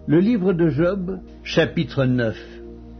Le livre de Job, chapitre 9.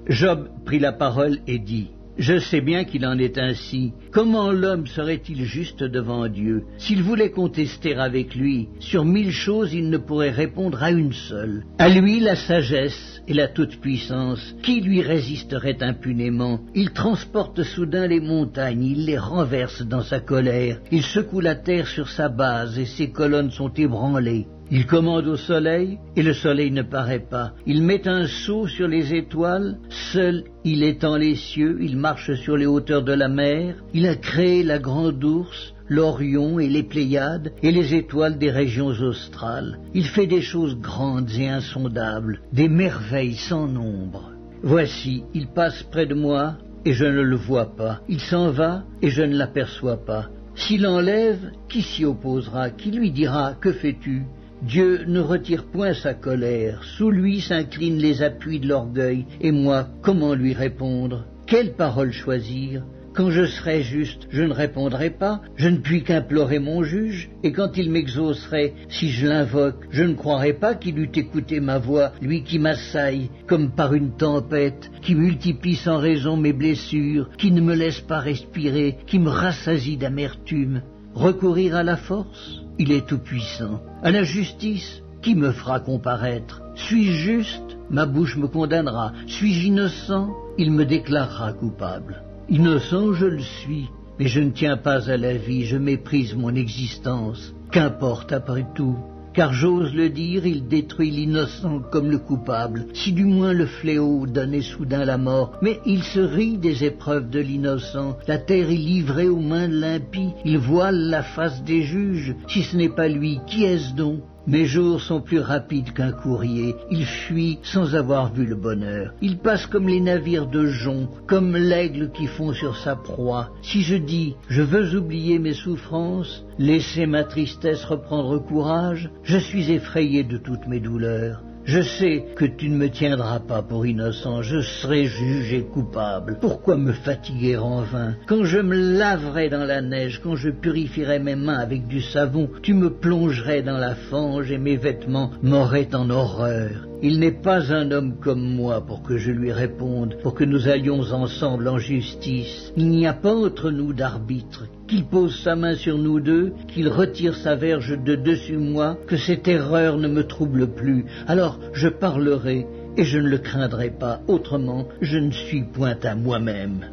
Job prit la parole et dit: Je sais bien qu'il en est ainsi. Comment l'homme serait-il juste devant Dieu? S'il voulait contester avec lui, sur 1000 choses il ne pourrait répondre à une seule. À lui la sagesse et la toute-puissance. Qui lui résisterait impunément? Il transporte soudain les montagnes, il les renverse dans sa colère. Il secoue la terre sur sa base et ses colonnes sont ébranlées. Il commande au soleil, et le soleil ne paraît pas. Il met un sceau sur les étoiles, seul il étend les cieux, il marche sur les hauteurs de la mer. Il a créé la grande ourse, l'Orion et les Pléiades, et les étoiles des régions australes. Il fait des choses grandes et insondables, des merveilles sans nombre. Voici, il passe près de moi, et je ne le vois pas. Il s'en va, et je ne l'aperçois pas. S'il enlève, qui s'y opposera? Qui lui dira: Que fais-tu? Dieu ne retire point sa colère, sous lui s'inclinent les appuis de l'orgueil, et moi, comment lui répondre? Quelle parole choisir? Quand je serai juste, je ne répondrai pas, je ne puis qu'implorer mon juge, et quand il m'exaucerait, si je l'invoque, je ne croirai pas qu'il eût écouté ma voix, lui qui m'assaille comme par une tempête, qui multiplie sans raison mes blessures, qui ne me laisse pas respirer, qui me rassasie d'amertume. Recourir à la force? Il est tout-puissant. À la justice? Qui me fera comparaître? Suis-je juste? Ma bouche me condamnera. Suis-je innocent? Il me déclarera coupable. Innocent, je le suis, mais je ne tiens pas à la vie, je méprise mon existence. Qu'importe après tout? Car j'ose le dire, il détruit l'innocent comme le coupable. Si du moins le fléau donnait soudain la mort, mais il se rit des épreuves de l'innocent. La terre est livrée aux mains de l'impie, il voile la face des juges. Si ce n'est pas lui, qui est-ce donc? Mes jours sont plus rapides qu'un courrier, il fuit sans avoir vu le bonheur. Il passe comme les navires de jonc, comme l'aigle qui fond sur sa proie. Si je dis: je veux oublier mes souffrances, laisser ma tristesse reprendre courage, je suis effrayé de toutes mes douleurs. Je sais que tu ne me tiendras pas pour innocent, je serai jugé coupable. Pourquoi me fatiguer en vain? Quand je me laverai dans la neige, quand je purifierai mes mains avec du savon, tu me plongerais dans la fange et mes vêtements m'auraient en horreur. Il n'est pas un homme comme moi pour que je lui réponde, pour que nous allions ensemble en justice. Il n'y a pas entre nous d'arbitre. Qu'il pose sa main sur nous deux, qu'il retire sa verge de dessus moi, que cette erreur ne me trouble plus. Alors je parlerai, et je ne le craindrai pas, autrement je ne suis point à moi-même.